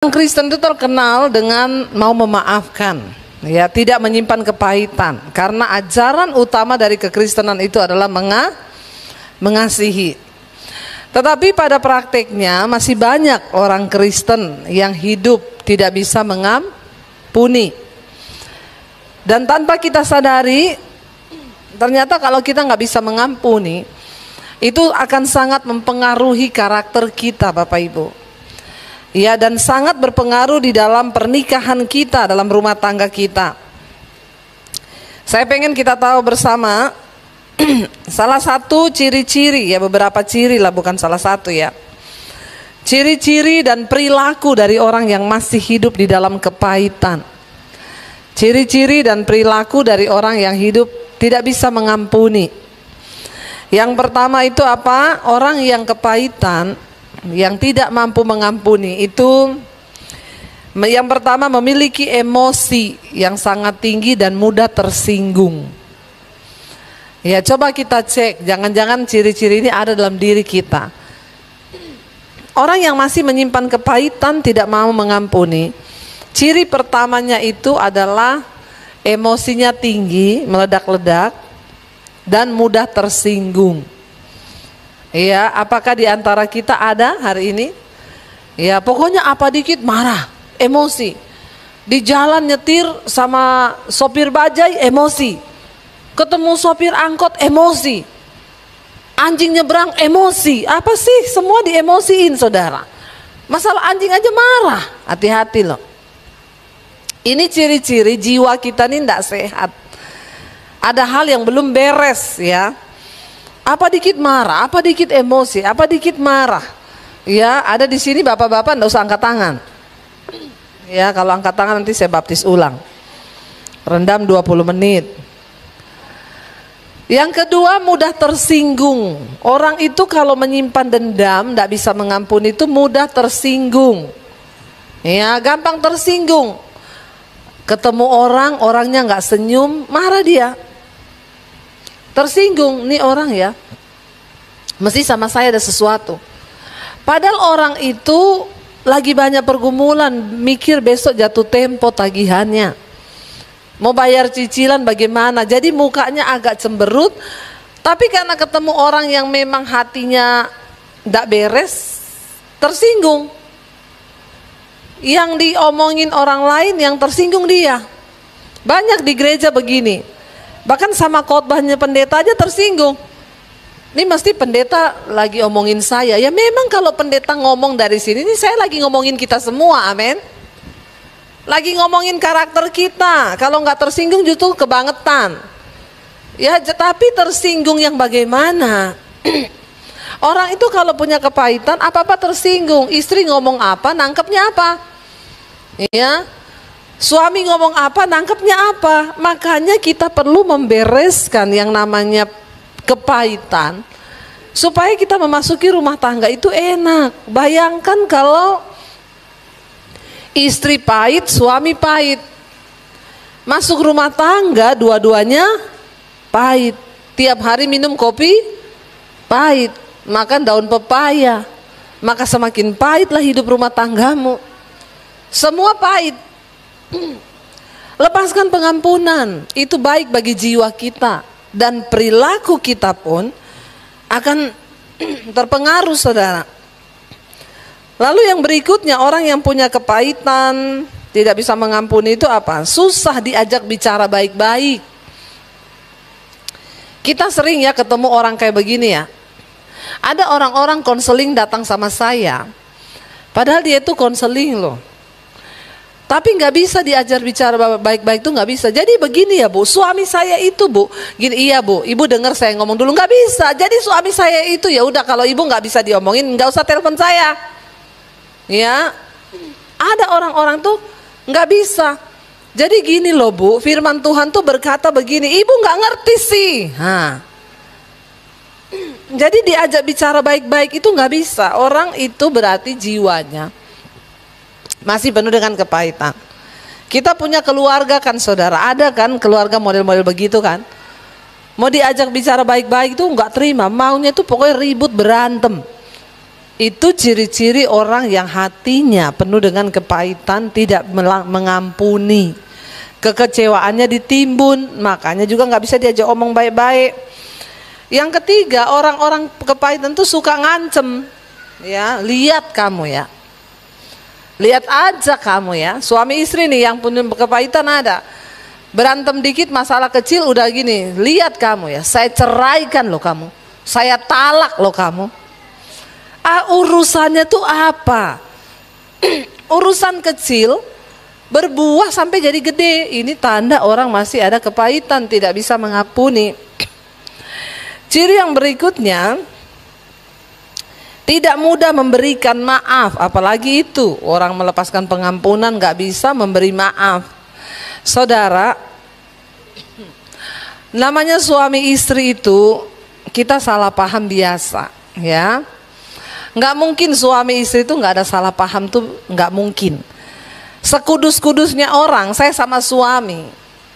Orang Kristen itu terkenal dengan mau memaafkan, ya, tidak menyimpan kepahitan. Karena ajaran utama dari kekristenan itu adalah mengasihi. Tetapi pada prakteknya masih banyak orang Kristen yang hidup tidak bisa mengampuni. Dan tanpa kita sadari, ternyata kalau kita nggak bisa mengampuni, itu akan sangat mempengaruhi karakter kita, Bapak Ibu. Ya, dan sangat berpengaruh di dalam pernikahan kita, dalam rumah tangga kita. Saya pengen kita tahu bersama salah satu ciri-ciri, ya, beberapa ciri lah, bukan salah satu, ya. Ciri-ciri dan perilaku dari orang yang masih hidup di dalam kepahitan. Ciri-ciri dan perilaku dari orang yang hidup tidak bisa mengampuni. Yang pertama itu apa? Orang yang kepahitan, yang tidak mampu mengampuni itu, yang pertama memiliki emosi yang sangat tinggi dan mudah tersinggung. Ya, coba kita cek, jangan-jangan ciri-ciri ini ada dalam diri kita. Orang yang masih menyimpan kepahitan, tidak mau mengampuni, ciri pertamanya itu adalah emosinya tinggi, meledak-ledak, dan mudah tersinggung. Ya, apakah di antara kita ada hari ini? Ya, pokoknya apa dikit marah, emosi. Di jalan nyetir sama sopir bajai, emosi. Ketemu sopir angkot, emosi. Anjing nyebrang, emosi. Apa sih? Semua diemosiin, saudara. Masalah anjing aja marah. Hati-hati loh. Ini ciri-ciri jiwa kita ini tidak sehat. Ada hal yang belum beres, ya. Apa dikit marah, apa dikit emosi, apa dikit marah. Ya, ada di sini bapak-bapak enggak usah angkat tangan. Ya, kalau angkat tangan nanti saya baptis ulang. Rendam 20 menit. Yang kedua, mudah tersinggung. Orang itu kalau menyimpan dendam, enggak bisa mengampuni, itu mudah tersinggung. Ya, gampang tersinggung. Ketemu orang, orangnya enggak senyum, marah dia. Tersinggung, nih orang ya, mesti sama saya ada sesuatu. Padahal orang itu lagi banyak pergumulan, mikir besok jatuh tempo tagihannya, mau bayar cicilan bagaimana. Jadi mukanya agak cemberut, tapi karena ketemu orang yang memang hatinya tidak beres, tersinggung. Yang diomongin orang lain yang tersinggung dia. Banyak di gereja begini. Bahkan sama khotbahnya pendeta aja tersinggung. Ini mesti pendeta lagi omongin saya. Ya memang kalau pendeta ngomong dari sini, ini saya lagi ngomongin kita semua, amin. Lagi ngomongin karakter kita. Kalau nggak tersinggung justru kebangetan. Ya, tapi tersinggung yang bagaimana? Orang itu kalau punya kepahitan, apa-apa tersinggung. Istri ngomong apa, nangkepnya apa? Ya. Suami ngomong apa, nangkepnya apa. Makanya kita perlu membereskan yang namanya kepahitan, supaya kita memasuki rumah tangga itu enak. Bayangkan kalau istri pahit, suami pahit. Masuk rumah tangga, dua-duanya pahit. Tiap hari minum kopi, pahit. Makan daun pepaya, maka semakin pahitlah hidup rumah tanggamu. Semua pahit. Lepaskan pengampunan, itu baik bagi jiwa kita, dan perilaku kita pun akan terpengaruh, saudara. Lalu yang berikutnya, orang yang punya kepahitan, tidak bisa mengampuni itu apa? Susah diajak bicara baik-baik. Kita sering ya ketemu orang kayak begini ya. Ada orang-orang konseling datang sama saya, padahal dia itu konseling loh. Tapi nggak bisa diajar bicara baik-baik, tuh nggak bisa. Jadi begini ya Bu, suami saya itu Bu, gini, iya Bu, Ibu dengar saya ngomong dulu, nggak bisa. Jadi suami saya itu ya udah, kalau Ibu nggak bisa diomongin, nggak usah telepon saya. Ya, ada orang-orang tuh nggak bisa. Jadi gini loh Bu, firman Tuhan tuh berkata begini, Ibu nggak ngerti sih. Jadi diajak bicara baik-baik itu nggak bisa. Orang itu berarti jiwanya masih penuh dengan kepahitan. Kita punya keluarga kan, saudara, ada kan keluarga model-model begitu kan. Mau diajak bicara baik-baik itu nggak terima, maunya itu pokoknya ribut, berantem. Itu ciri-ciri orang yang hatinya penuh dengan kepahitan, tidak mengampuni. Kekecewaannya ditimbun, makanya juga nggak bisa diajak omong baik-baik. Yang ketiga, orang-orang kepahitan tuh suka ngancem. Ya, lihat kamu ya. Lihat aja kamu ya. Suami istri nih yang punya kepahitan ada. Berantem dikit masalah kecil udah gini. Lihat kamu ya, saya ceraikan loh kamu. Saya talak loh kamu. Urusannya tuh apa? Urusan kecil berbuah sampai jadi gede. Ini tanda orang masih ada kepahitan, tidak bisa mengampuni. Ciri yang berikutnya, tidak mudah memberikan maaf. Apalagi itu orang melepaskan pengampunan gak bisa memberi maaf. Saudara, namanya suami istri itu kita salah paham biasa ya. Nggak mungkin suami istri itu nggak ada salah paham tuh, nggak mungkin. Sekudus-kudusnya orang, saya sama suami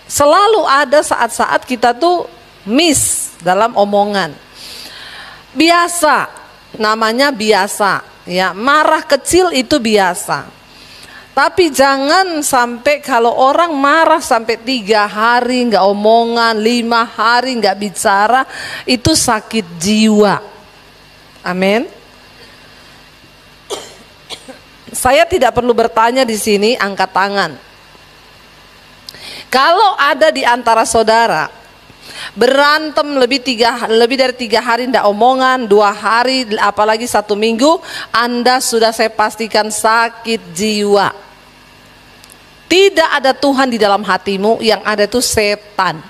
selalu ada saat-saat kita tuh miss dalam omongan. Biasa, namanya biasa ya, marah kecil itu biasa. Tapi jangan sampai kalau orang marah sampai 3 hari nggak omongan, 5 hari nggak bicara, itu sakit jiwa. Amin. Saya tidak perlu bertanya di sini, angkat tangan. Kalau ada di antara saudara berantem lebih dari 3 hari tidak omongan, 2 hari, apalagi 1 minggu, Anda sudah saya pastikan sakit jiwa. Tidak ada Tuhan di dalam hatimu, yang ada itu setan.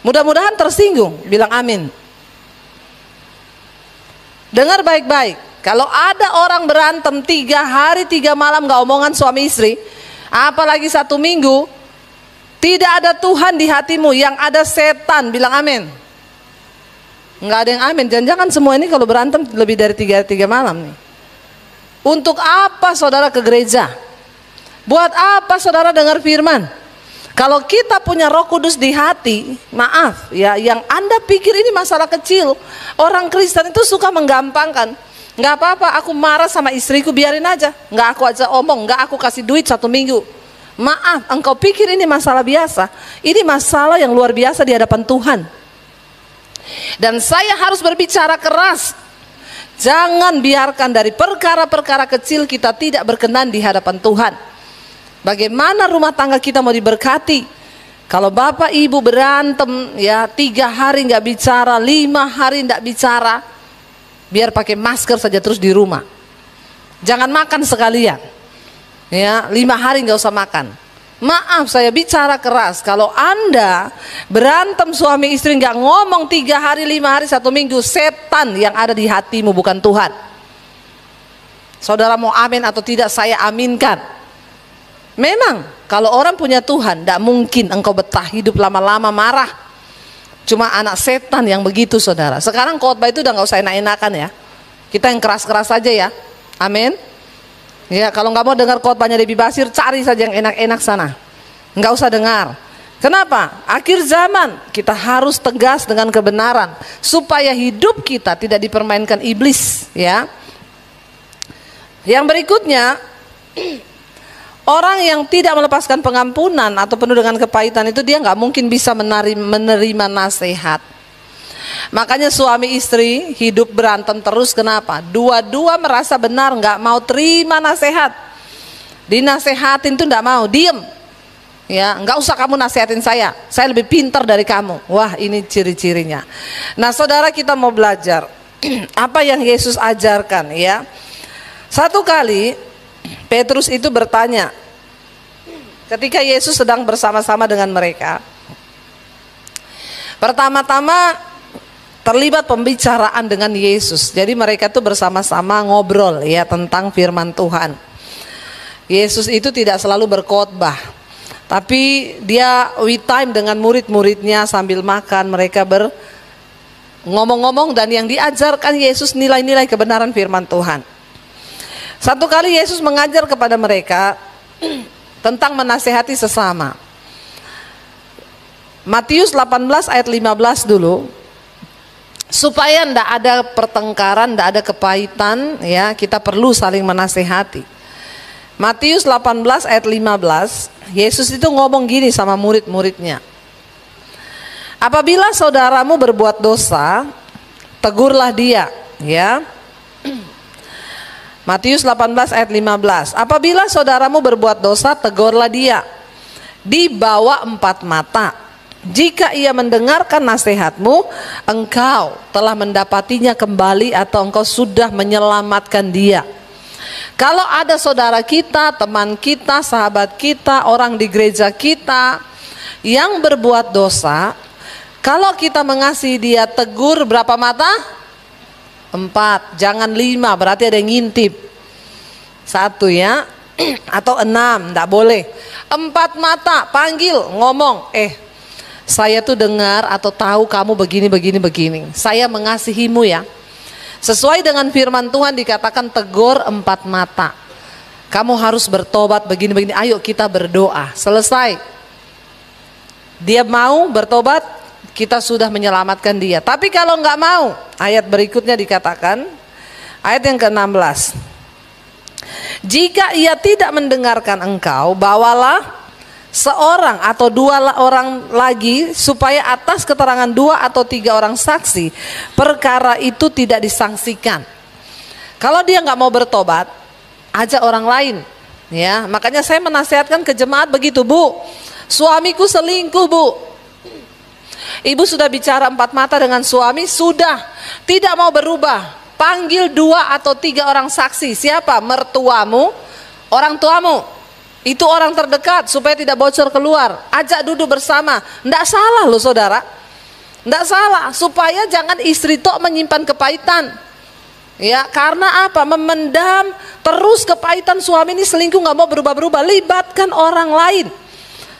Mudah-mudahan tersinggung, bilang amin. Dengar baik-baik. Kalau ada orang berantem 3 hari 3 malam gak omongan suami istri, apalagi 1 minggu, tidak ada Tuhan di hatimu, yang ada setan, bilang amin. Nggak ada yang amin. Jangan-jangan semua ini kalau berantem lebih dari 3 malam nih. Untuk apa saudara ke gereja? Buat apa saudara dengar firman? Kalau kita punya Roh Kudus di hati, maaf ya, yang Anda pikir ini masalah kecil. Orang Kristen itu suka menggampangkan. Nggak apa-apa, aku marah sama istriku, biarin aja. Nggak aku aja omong, nggak aku kasih duit 1 minggu. Maaf, engkau pikir ini masalah biasa? Ini masalah yang luar biasa di hadapan Tuhan. Dan saya harus berbicara keras. Jangan biarkan dari perkara-perkara kecil kita tidak berkenan di hadapan Tuhan. Bagaimana rumah tangga kita mau diberkati? Kalau bapak ibu berantem ya 3 hari nggak bicara, 5 hari nggak bicara, biar pakai masker saja terus di rumah. Jangan makan sekalian. Ya, 5 hari nggak usah makan. Maaf, saya bicara keras. Kalau Anda berantem suami istri nggak ngomong 3 hari, 5 hari, 1 minggu, setan yang ada di hatimu, bukan Tuhan. Saudara mau amin atau tidak, saya aminkan. Memang kalau orang punya Tuhan, tidak mungkin engkau betah hidup lama-lama marah. Cuma anak setan yang begitu saudara. Sekarang khotbah itu udah nggak usah enak-enakan ya. Kita yang keras-keras saja ya. Amin. Ya, kalau nggak mau dengar khotbahnya Debbie Basir, cari saja yang enak-enak sana. Nggak usah dengar. Kenapa? Akhir zaman kita harus tegas dengan kebenaran supaya hidup kita tidak dipermainkan iblis ya. Yang berikutnya, orang yang tidak melepaskan pengampunan atau penuh dengan kepahitan itu dia nggak mungkin bisa menerima nasihat. Makanya suami istri hidup berantem terus. Kenapa? Dua-dua merasa benar, nggak mau terima nasihat. Dinasehatin tuh nggak mau, diem. Ya, nggak usah kamu nasihatin saya lebih pintar dari kamu. Wah, ini ciri-cirinya. Nah, saudara, kita mau belajar apa yang Yesus ajarkan ya. Satu kali Petrus itu bertanya ketika Yesus sedang bersama-sama dengan mereka. Pertama-tama terlibat pembicaraan dengan Yesus. Jadi mereka tuh bersama-sama ngobrol ya tentang firman Tuhan. Yesus itu tidak selalu berkhotbah, tapi dia we time dengan murid-muridnya sambil makan. Mereka ngomong-ngomong dan yang diajarkan Yesus nilai-nilai kebenaran firman Tuhan. Satu kali Yesus mengajar kepada mereka tentang menasehati sesama. Matius 18 ayat 15 dulu. supaya tidak ada pertengkaran, tidak ada kepahitan, ya, kita perlu saling menasehati. Matius 18 ayat 15, Yesus itu ngomong gini sama murid-muridnya. Apabila saudaramu berbuat dosa, tegurlah dia, ya. Matius 18 ayat 15. Apabila saudaramu berbuat dosa, tegurlah dia di bawah 4 mata. Jika ia mendengarkan nasihatmu, engkau telah mendapatinya kembali atau engkau sudah menyelamatkan dia. Kalau ada saudara kita, teman kita, sahabat kita, orang di gereja kita yang berbuat dosa, kalau kita mengasihi dia, tegur berapa mata? 4, jangan 5, berarti ada yang ngintip. 1 ya, atau 6, tidak boleh. 4 mata, panggil, ngomong, saya tuh dengar atau tahu kamu begini. Saya mengasihimu ya. Sesuai dengan firman Tuhan dikatakan tegur 4 mata. Kamu harus bertobat begini. Ayo kita berdoa. Selesai. Dia mau bertobat, kita sudah menyelamatkan dia. Tapi kalau nggak mau, ayat berikutnya dikatakan, ayat yang ke-16. Jika ia tidak mendengarkan engkau, bawalah seorang atau 2 orang lagi, supaya atas keterangan 2 atau 3 orang saksi perkara itu tidak disangsikan. Kalau dia nggak mau bertobat, ajak orang lain, ya. Makanya saya menasihatkan ke jemaat begitu, Bu. Suamiku selingkuh, Bu. Ibu sudah bicara 4 mata dengan suami, sudah tidak mau berubah. Panggil 2 atau 3 orang saksi. Siapa? Mertuamu, orang tuamu. Itu orang terdekat supaya tidak bocor keluar. Ajak duduk bersama. Tidak salah loh saudara. Tidak salah. Supaya jangan istri tok menyimpan kepahitan. Ya, karena apa? Memendam terus kepahitan suami ini selingkuh, nggak mau berubah-berubah. Libatkan orang lain.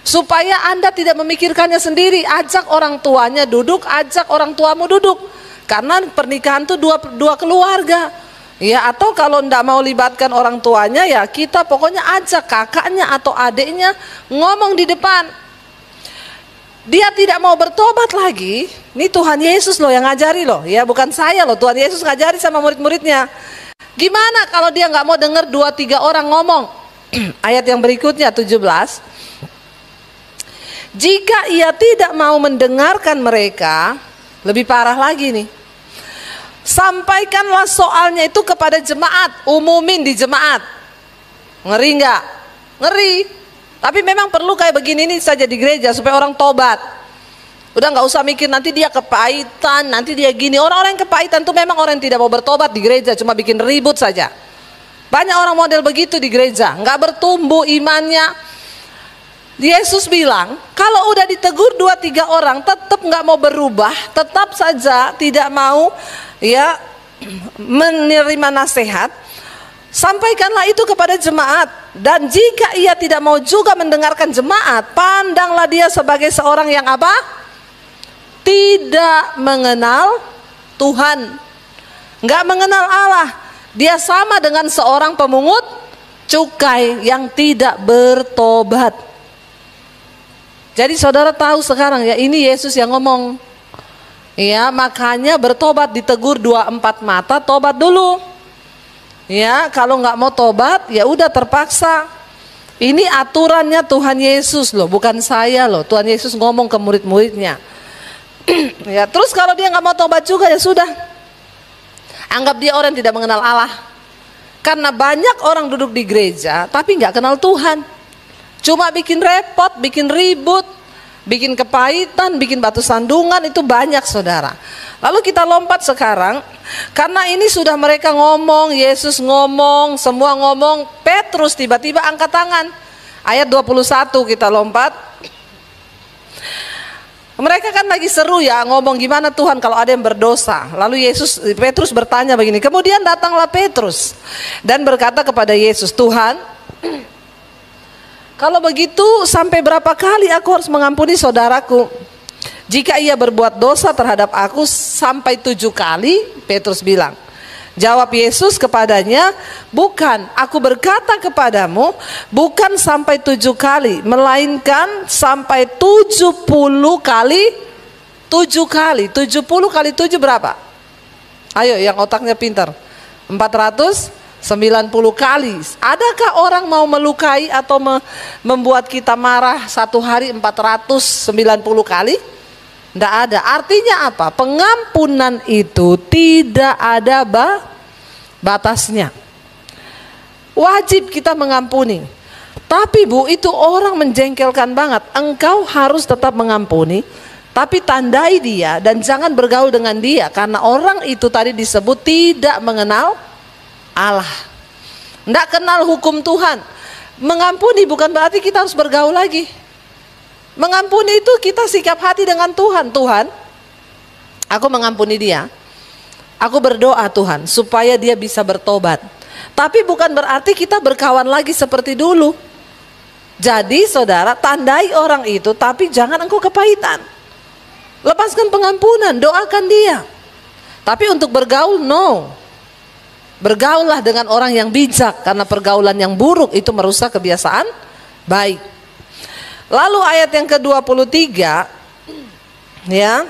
Supaya Anda tidak memikirkannya sendiri. Ajak orang tuanya duduk, ajak orang tuamu duduk. Karena pernikahan itu dua keluarga. Ya, atau kalau ndak mau libatkan orang tuanya, ya kita pokoknya ajak kakaknya atau adiknya ngomong di depan. Dia tidak mau bertobat lagi. Ini Tuhan Yesus loh yang ngajari loh, ya bukan saya loh. Tuhan Yesus ngajari sama murid-muridnya. Gimana kalau dia nggak mau dengar 2-3 orang ngomong? Ayat yang berikutnya 17. Jika ia tidak mau mendengarkan mereka, lebih parah lagi nih. Sampaikanlah soalnya itu kepada jemaat, umumin di jemaat. Ngeri nggak? Ngeri. Tapi memang perlu kayak begini nih saja di gereja supaya orang tobat. Udah nggak usah mikir nanti dia kepahitan, nanti dia gini. Orang-orang yang kepahitan tuh memang orang yang tidak mau bertobat di gereja, cuma bikin ribut saja. Banyak orang model begitu di gereja, nggak bertumbuh imannya. Yesus bilang, kalau udah ditegur 2-3 orang tetap nggak mau berubah, tetap saja tidak mau ya menerima nasihat, sampaikanlah itu kepada jemaat. Dan jika ia tidak mau juga mendengarkan jemaat, pandanglah dia sebagai seorang yang apa? Tidak mengenal Tuhan, nggak mengenal Allah. Dia sama dengan seorang pemungut cukai yang tidak bertobat. Jadi saudara tahu sekarang ya, ini Yesus yang ngomong. Ya, makanya bertobat, ditegur 2-4 mata, tobat dulu. Ya, kalau nggak mau tobat, ya udah terpaksa. Ini aturannya Tuhan Yesus loh, bukan saya loh. Tuhan Yesus ngomong ke murid-muridnya. Ya, terus kalau dia nggak mau tobat juga, ya sudah. Anggap dia orang yang tidak mengenal Allah. Karena banyak orang duduk di gereja, tapi nggak kenal Tuhan. Cuma bikin repot, bikin ribut, bikin kepahitan, bikin batu sandungan, itu banyak saudara. Lalu kita lompat sekarang, karena ini sudah mereka ngomong, Yesus ngomong, semua ngomong, Petrus tiba-tiba angkat tangan. Ayat 21 kita lompat. Mereka kan lagi seru ya, ngomong gimana Tuhan kalau ada yang berdosa. Lalu Petrus bertanya begini, kemudian datanglah Petrus dan berkata kepada Yesus, Tuhan, kalau begitu sampai berapa kali aku harus mengampuni saudaraku? Jika ia berbuat dosa terhadap aku sampai 7 kali, Petrus bilang. Jawab Yesus kepadanya, bukan, aku berkata kepadamu, bukan sampai 7 kali, melainkan sampai 70 kali 7 kali, 70 kali 7 berapa? Ayo yang otaknya pintar. 490 kali. Adakah orang mau melukai atau membuat kita marah satu hari 490 kali? Tidak ada. Artinya apa? Pengampunan itu tidak ada batasnya. Wajib kita mengampuni. Tapi Bu, itu orang menjengkelkan banget. Engkau harus tetap mengampuni, tapi tandai dia dan jangan bergaul dengan dia, karena orang itu tadi disebut tidak mengenal Allah, tidak kenal hukum Tuhan. Mengampuni bukan berarti kita harus bergaul lagi. Mengampuni itu kita sikap hati dengan Tuhan. Tuhan, aku mengampuni dia. Aku berdoa Tuhan supaya dia bisa bertobat. Tapi bukan berarti kita berkawan lagi seperti dulu. Jadi saudara, tandai orang itu, tapi jangan engkau kepahitan. Lepaskan pengampunan, doakan dia. Tapi untuk bergaul, no. Bergaullah dengan orang yang bijak, karena pergaulan yang buruk itu merusak kebiasaan baik. Lalu ayat yang ke-23, ya,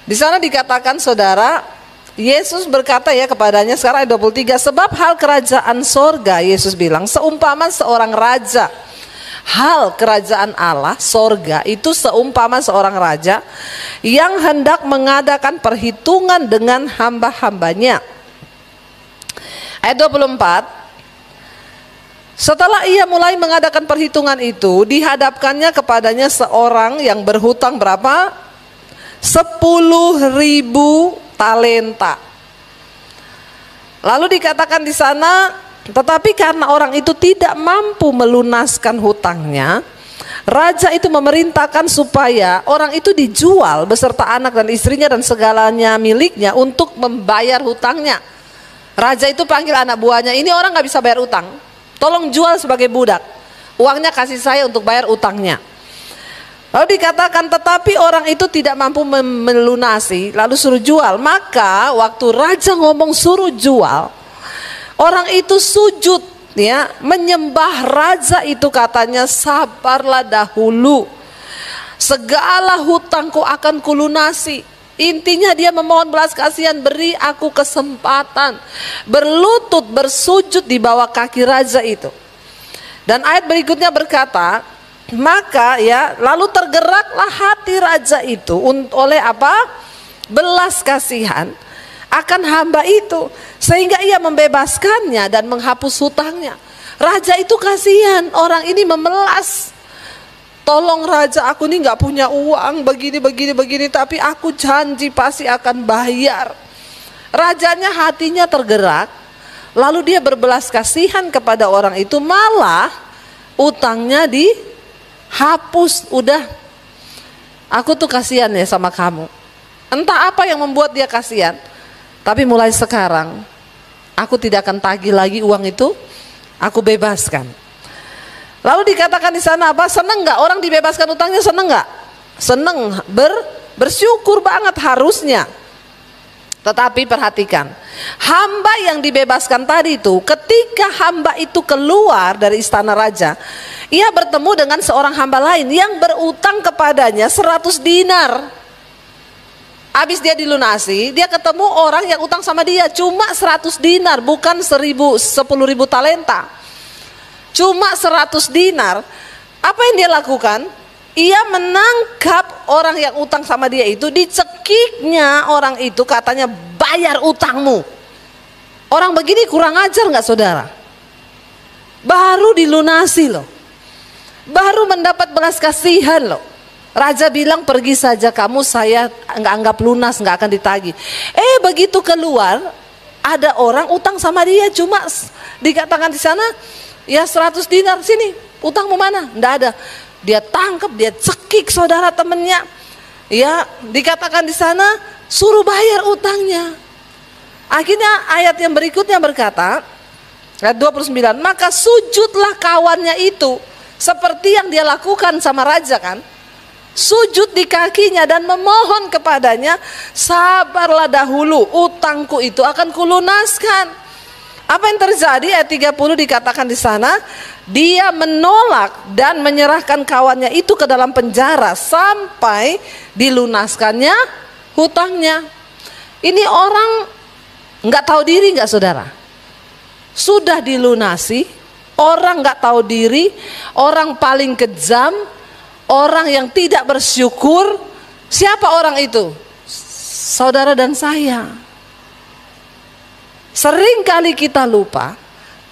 di sana dikatakan saudara, Yesus berkata ya kepadanya, sekarang ayat 23, sebab hal kerajaan sorga, Yesus bilang, seumpama seorang raja. Hal kerajaan Allah, sorga, itu seumpama seorang raja yang hendak mengadakan perhitungan dengan hamba-hambanya. Ayat 24, setelah ia mulai mengadakan perhitungan itu, dihadapkannya kepadanya seorang yang berhutang berapa? 10.000 talenta. Lalu dikatakan di sana, tetapi karena orang itu tidak mampu melunaskan hutangnya, raja itu memerintahkan supaya orang itu dijual beserta anak dan istrinya dan segalanya miliknya untuk membayar hutangnya. Raja itu panggil anak buahnya, ini orang gak bisa bayar utang, tolong jual sebagai budak, uangnya kasih saya untuk bayar utangnya. Lalu dikatakan tetapi orang itu tidak mampu melunasi, lalu suruh jual. Maka waktu raja ngomong suruh jual, orang itu sujud, ya, menyembah raja itu, katanya sabarlah dahulu, segala hutangku akan kulunasi. Intinya dia memohon belas kasihan, beri aku kesempatan. Berlutut bersujud di bawah kaki raja itu. Dan ayat berikutnya berkata, maka ya, lalu tergeraklah hati raja itu oleh apa? Belas kasihan akan hamba itu, sehingga ia membebaskannya dan menghapus hutangnya. Raja itu kasihan, orang ini memelas. Tolong raja, aku ini nggak punya uang, begini, tapi aku janji pasti akan bayar. Rajanya hatinya tergerak, lalu dia berbelas kasihan kepada orang itu, malah utangnya dihapus. Udah, aku tuh kasihan ya sama kamu. Entah apa yang membuat dia kasihan, tapi mulai sekarang aku tidak akan tagih lagi uang itu, aku bebaskan. Lalu dikatakan di sana apa? Seneng nggak orang dibebaskan utangnya? Seneng nggak? Seneng, bersyukur banget harusnya. Tetapi perhatikan, hamba yang dibebaskan tadi itu, ketika hamba itu keluar dari istana raja, ia bertemu dengan seorang hamba lain yang berutang kepadanya 100 dinar. Habis dia dilunasi, dia ketemu orang yang utang sama dia cuma 100 dinar, bukan 10.000 talenta. Cuma 100 dinar. Apa yang dia lakukan? Ia menangkap orang yang utang sama dia itu, dicekiknya orang itu, katanya bayar utangmu. Orang begini kurang ajar nggak saudara? Baru dilunasi loh, baru mendapat belas kasihan loh. Raja bilang pergi saja kamu, saya nggak anggap lunas, nggak akan ditagih. Begitu keluar ada orang utang sama dia, cuma dikatakan di sana ya 100 dinar, sini utangmu mana? Nggak ada. Dia tangkap, dia cekik saudara temennya. Ya, dikatakan di sana suruh bayar utangnya. Akhirnya ayat yang berikutnya berkata, ayat 29, maka sujudlah kawannya itu seperti yang dia lakukan sama raja kan. Sujud di kakinya dan memohon kepadanya, sabarlah dahulu, utangku itu akan kulunaskan. Apa yang terjadi? Ayat 30 dikatakan di sana, dia menolak dan menyerahkan kawannya itu ke dalam penjara sampai dilunaskannya hutangnya. Ini orang nggak tahu diri nggak saudara? Sudah dilunasi, orang nggak tahu diri, orang paling kejam, orang yang tidak bersyukur. Siapa orang itu? Saudara dan saya. Sering kali kita lupa,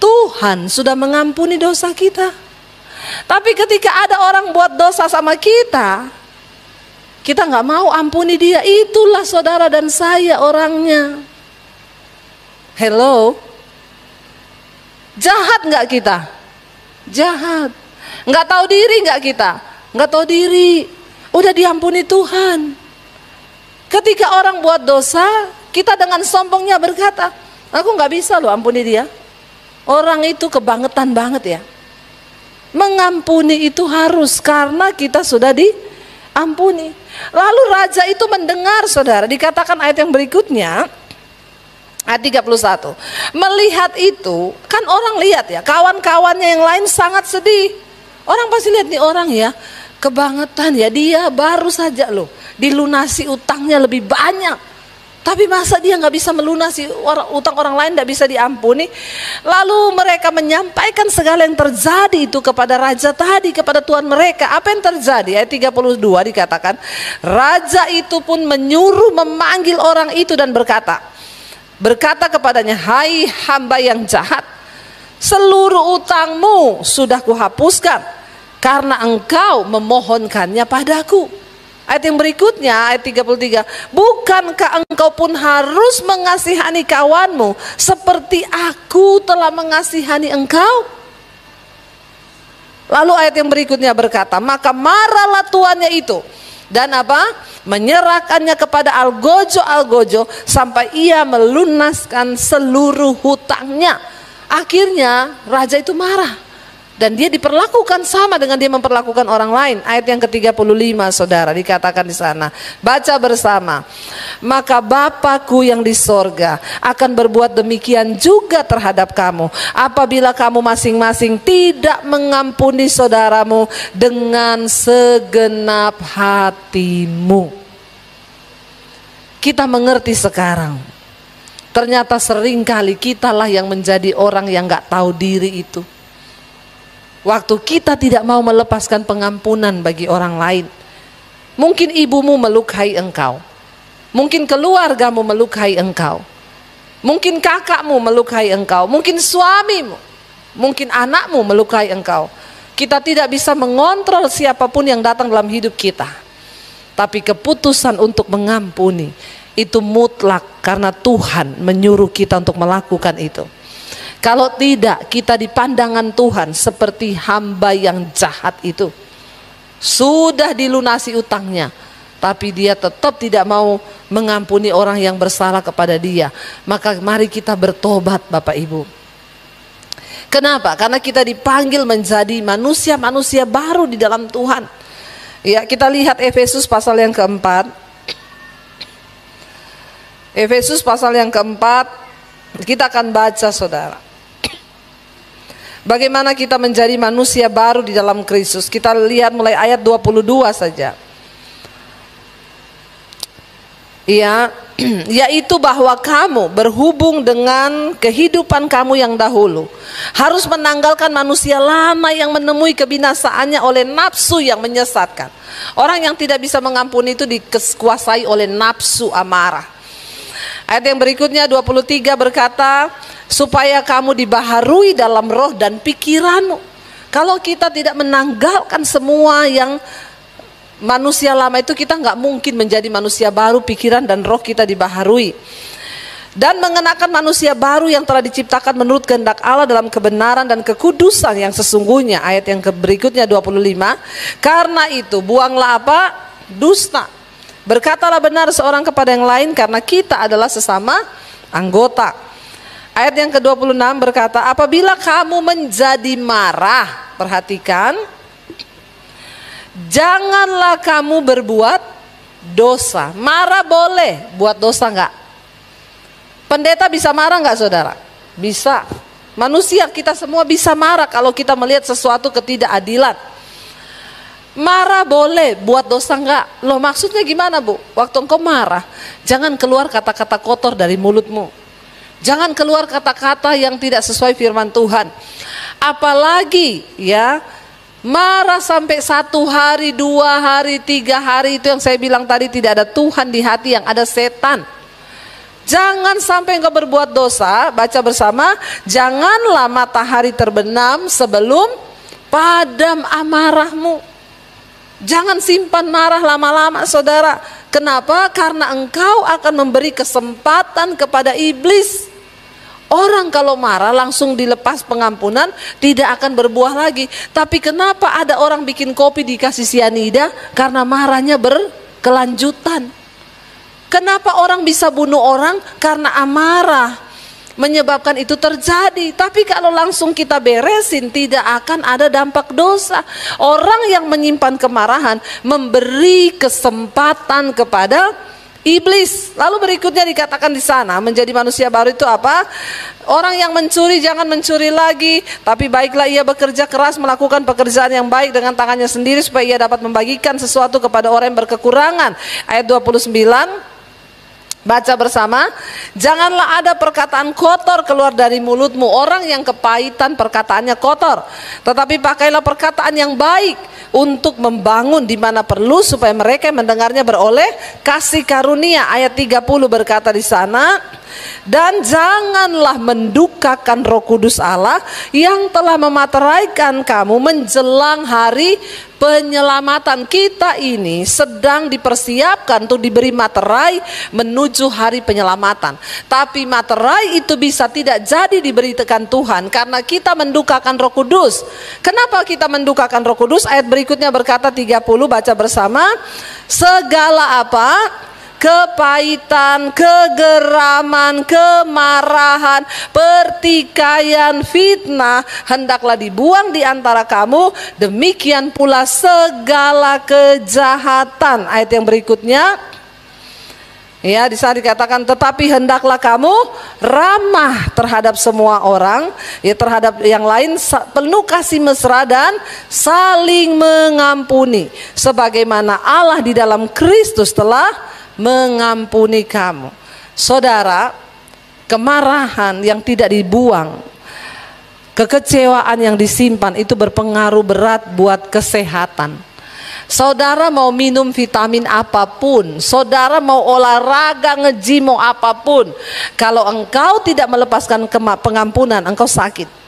Tuhan sudah mengampuni dosa kita. Tapi ketika ada orang buat dosa sama kita, kita nggak mau ampuni dia. Itulah saudara dan saya orangnya. Hello, jahat nggak kita? Jahat. Nggak tahu diri nggak kita? Nggak tahu diri. Udah diampuni Tuhan. Ketika orang buat dosa, kita dengan sombongnya berkata, aku nggak bisa loh ampuni dia. Orang itu kebangetan banget ya. Mengampuni itu harus karena kita sudah diampuni. Lalu raja itu mendengar saudara, dikatakan ayat yang berikutnya, ayat 31. Melihat itu, kan orang lihat ya, kawan-kawannya yang lain sangat sedih. Orang pasti lihat nih orang ya, kebangetan ya, dia baru saja loh dilunasi utangnya lebih banyak. Tapi masa dia nggak bisa melunasi utang orang lain, nggak bisa diampuni? Lalu mereka menyampaikan segala yang terjadi itu kepada raja tadi, kepada Tuhan mereka. Apa yang terjadi? Ayat 32 dikatakan, raja itu pun menyuruh memanggil orang itu dan berkata kepadanya, hai hamba yang jahat, seluruh utangmu sudah kuhapuskan karena engkau memohonkannya padaku. Ayat yang berikutnya, ayat 33, bukankah engkau pun harus mengasihani kawanmu seperti aku telah mengasihani engkau? Lalu ayat yang berikutnya berkata, maka marahlah tuannya itu dan apa? Menyerahkannya kepada algojo sampai ia melunaskan seluruh hutangnya. Akhirnya raja itu marah. Dan dia diperlakukan sama dengan dia memperlakukan orang lain. Ayat yang ke-35 saudara, dikatakan di sana, baca bersama. Maka Bapakku yang di sorga akan berbuat demikian juga terhadap kamu, apabila kamu masing-masing tidak mengampuni saudaramu dengan segenap hatimu. Kita mengerti sekarang, ternyata seringkali kitalah yang menjadi orang yang gak tahu diri itu. Waktu kita tidak mau melepaskan pengampunan bagi orang lain. Mungkin ibumu melukai engkau, mungkin keluargamu melukai engkau, mungkin kakakmu melukai engkau, mungkin suamimu, mungkin anakmu melukai engkau. Kita tidak bisa mengontrol siapapun yang datang dalam hidup kita. Tapi keputusan untuk mengampuni itu mutlak karena Tuhan menyuruh kita untuk melakukan itu. Kalau tidak, kita di pandangan Tuhan seperti hamba yang jahat itu. Sudah dilunasi utangnya, tapi dia tetap tidak mau mengampuni orang yang bersalah kepada dia. Maka mari kita bertobat Bapak Ibu. Kenapa? Karena kita dipanggil menjadi manusia-manusia baru di dalam Tuhan. Ya, kita lihat Efesus pasal yang keempat. Efesus pasal yang keempat, kita akan baca saudara. Bagaimana kita menjadi manusia baru di dalam Kristus. Kita lihat mulai ayat 22 saja. Ya, yaitu bahwa kamu berhubung dengan kehidupan kamu yang dahulu harus menanggalkan manusia lama yang menemui kebinasaannya oleh nafsu yang menyesatkan. Orang yang tidak bisa mengampuni itu dikuasai oleh nafsu amarah. Ayat yang berikutnya 23 berkata, supaya kamu dibaharui dalam roh dan pikiranmu. Kalau kita tidak menanggalkan semua yang manusia lama itu, kita nggak mungkin menjadi manusia baru, pikiran dan roh kita dibaharui. Dan mengenakan manusia baru yang telah diciptakan menurut kehendak Allah dalam kebenaran dan kekudusan yang sesungguhnya. Ayat yang berikutnya 25, karena itu buanglah apa? Dusta. Berkatalah benar seorang kepada yang lain, karena kita adalah sesama anggota. Ayat yang ke-26 berkata, apabila kamu menjadi marah, perhatikan, janganlah kamu berbuat dosa. Marah boleh, buat dosa enggak? Pendeta bisa marah enggak saudara? Bisa. Manusia kita semua bisa marah kalau kita melihat sesuatu ketidakadilan. Marah boleh, buat dosa enggak. Loh maksudnya gimana Bu? Waktu engkau marah, jangan keluar kata-kata kotor dari mulutmu. Jangan keluar kata-kata yang tidak sesuai firman Tuhan. Apalagi ya, marah sampai 1 hari, 2 hari, 3 hari, itu yang saya bilang tadi, tidak ada Tuhan di hati, yang ada setan. Jangan sampai engkau berbuat dosa. Baca bersama, janganlah matahari terbenam sebelum padam amarahmu. Jangan simpan marah lama-lama saudara. Kenapa? Karena engkau akan memberi kesempatan kepada iblis. Orang kalau marah langsung dilepas pengampunan, tidak akan berbuah lagi. Tapi kenapa ada orang bikin kopi dikasih sianida? Karena marahnya berkelanjutan. Kenapa orang bisa bunuh orang? Karena amarah menyebabkan itu terjadi. Tapi kalau langsung kita beresin, tidak akan ada dampak dosa. Orang yang menyimpan kemarahan memberi kesempatan kepada iblis. Lalu berikutnya dikatakan di sana, menjadi manusia baru itu apa? Orang yang mencuri jangan mencuri lagi, tapi baiklah ia bekerja keras melakukan pekerjaan yang baik dengan tangannya sendiri, supaya ia dapat membagikan sesuatu kepada orang yang berkekurangan. Ayat 29, baca bersama, janganlah ada perkataan kotor keluar dari mulutmu. Orang yang kepahitan perkataannya kotor, tetapi pakailah perkataan yang baik untuk membangun di mana perlu, supaya mereka yang mendengarnya beroleh kasih karunia. Ayat 30 berkata di sana, dan janganlah mendukakan Roh Kudus Allah yang telah memateraikan kamu menjelang hari penyelamatan. Kita ini sedang dipersiapkan untuk diberi materai menuju hari penyelamatan. Tapi materai itu bisa tidak jadi diberikan Tuhan karena kita mendukakan Roh Kudus. Kenapa kita mendukakan Roh Kudus? Ayat berikutnya berkata 30, baca bersama, segala apa? Kepahitan, kegeraman, kemarahan, pertikaian, fitnah hendaklah dibuang di antara kamu, demikian pula segala kejahatan. Ayat yang berikutnya, ya, di sana dikatakan, tetapi hendaklah kamu ramah terhadap semua orang, ya, terhadap yang lain, penuh kasih mesra dan saling mengampuni, sebagaimana Allah di dalam Kristus telah mengampuni kamu. Saudara, kemarahan yang tidak dibuang, kekecewaan yang disimpan itu berpengaruh berat buat kesehatan. Saudara mau minum vitamin apapun, saudara mau olahraga, nge-gym, mau apapun, kalau engkau tidak melepaskan pengampunan, engkau sakit.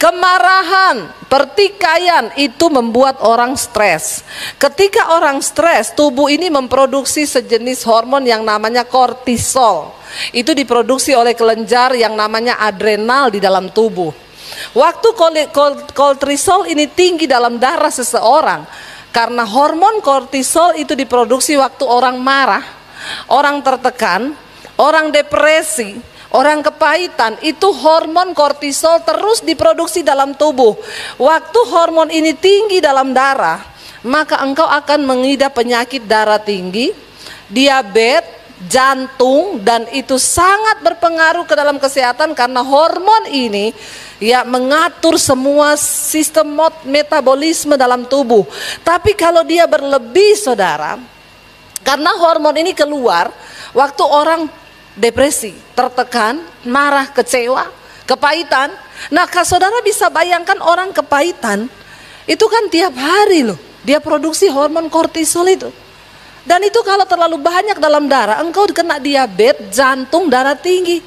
Kemarahan, pertikaian itu membuat orang stres. Ketika orang stres, tubuh ini memproduksi sejenis hormon yang namanya kortisol. Itu diproduksi oleh kelenjar yang namanya adrenal di dalam tubuh. Waktu kortisol ini tinggi dalam darah seseorang, karena hormon kortisol itu diproduksi waktu orang marah, orang tertekan, orang depresi, orang kepahitan, itu hormon kortisol terus diproduksi dalam tubuh. Waktu hormon ini tinggi dalam darah, maka engkau akan mengidap penyakit darah tinggi, diabetes, jantung, dan itu sangat berpengaruh ke dalam kesehatan karena hormon ini ya mengatur semua sistem metabolisme dalam tubuh. Tapi kalau dia berlebih saudara, karena hormon ini keluar waktu orang depresi, tertekan, marah, kecewa, kepahitan. Nah, saudara bisa bayangkan orang kepahitan itu kan tiap hari loh dia produksi hormon kortisol itu. Dan itu kalau terlalu banyak dalam darah, engkau kena diabetes, jantung, darah tinggi.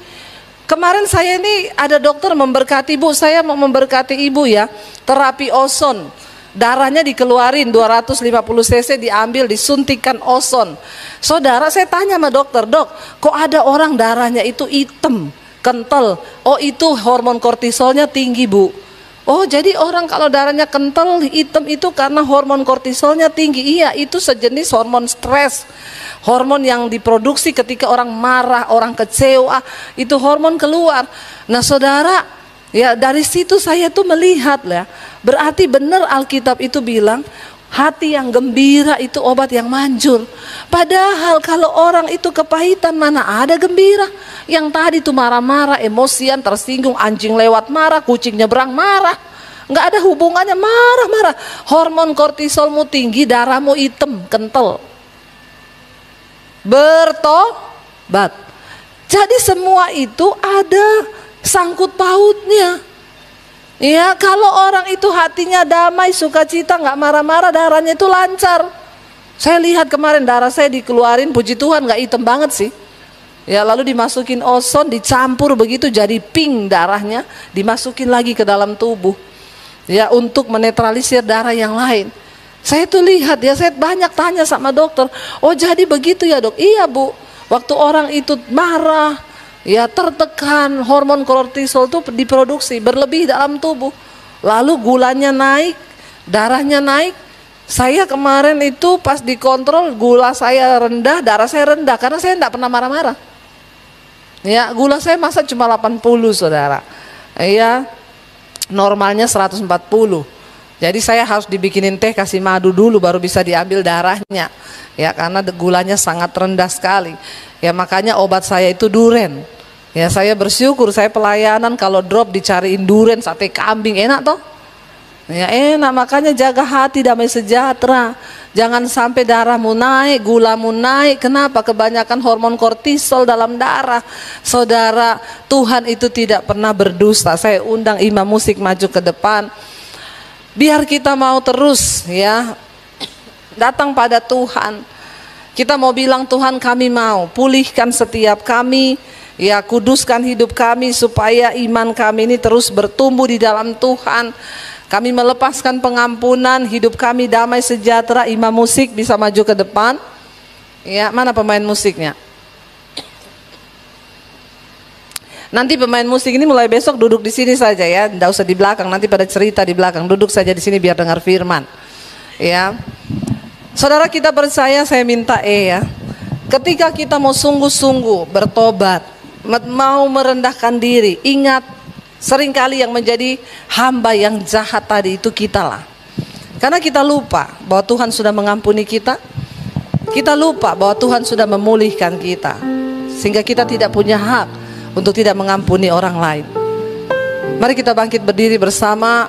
Kemarin saya ini ada dokter memberkati ibu, saya mau memberkati ibu ya, terapi ozon. Darahnya dikeluarin 250 cc, diambil, disuntikan ozon. Saudara, saya tanya sama dokter, dok, kok ada orang darahnya itu hitam, kental? Oh, itu hormon kortisolnya tinggi bu. Oh, jadi orang kalau darahnya kental, hitam itu karena hormon kortisolnya tinggi. Iya, itu sejenis hormon stres, hormon yang diproduksi ketika orang marah, orang kecewa, itu hormon keluar. Nah saudara, ya dari situ saya tuh melihat lah, berarti benar Alkitab itu bilang Hati yang gembira itu obat yang manjur. Padahal kalau orang itu kepahitan, mana ada gembira. Yang tadi itu marah-marah, emosian, tersinggung, anjing lewat marah, kucing nyebrang marah. Nggak ada hubungannya, marah-marah. Hormon kortisolmu tinggi, darahmu hitam, kental. Bertobat. Jadi semua itu ada sangkut pautnya. Ya, kalau orang itu hatinya damai, sukacita, nggak marah-marah, darahnya itu lancar. Saya lihat kemarin darah saya dikeluarin, puji Tuhan nggak hitam banget sih. Ya, lalu dimasukin ozon, dicampur begitu jadi pink darahnya, dimasukin lagi ke dalam tubuh. Ya, untuk menetralisir darah yang lain. Saya tuh lihat ya, saya banyak tanya sama dokter. Oh jadi begitu ya dok? Iya bu, waktu orang itu marah, ya tertekan, hormon kortisol itu diproduksi berlebih dalam tubuh. Lalu gulanya naik, darahnya naik. Saya kemarin itu pas dikontrol gula saya rendah, darah saya rendah karena saya tidak pernah marah-marah. Ya, gula saya masa cuma 80 saudara. Ya, normalnya 140. Jadi saya harus dibikinin teh, kasih madu dulu baru bisa diambil darahnya. Ya, karena gulanya sangat rendah sekali. Ya, makanya obat saya itu duren. Ya, saya bersyukur saya pelayanan kalau drop dicariin duren, sate kambing, enak toh? Ya enak, makanya jaga hati damai sejahtera. Jangan sampai darahmu naik, gulamu naik. Kenapa? Kebanyakan hormon kortisol dalam darah. Saudara, Tuhan itu tidak pernah berdusta. Saya undang imam musik maju ke depan. Biar kita mau terus ya datang pada Tuhan. Kita mau bilang Tuhan kami mau pulihkan setiap kami. Ya, kuduskan hidup kami supaya iman kami ini terus bertumbuh di dalam Tuhan. Kami melepaskan pengampunan, hidup kami damai sejahtera. Imam musik bisa maju ke depan. Ya, mana pemain musiknya? Nanti pemain musik ini mulai besok duduk di sini saja ya, tidak usah di belakang. Nanti pada cerita di belakang, duduk saja di sini biar dengar firman. Ya, saudara kita percaya, saya minta ya. Ketika kita mau sungguh-sungguh bertobat, mau merendahkan diri, ingat seringkali yang menjadi hamba yang jahat tadi itu kita lah. Karena kita lupa bahwa Tuhan sudah mengampuni kita. Kita lupa bahwa Tuhan sudah memulihkan kita. Sehingga kita tidak punya hak untuk tidak mengampuni orang lain. Mari kita bangkit berdiri bersama.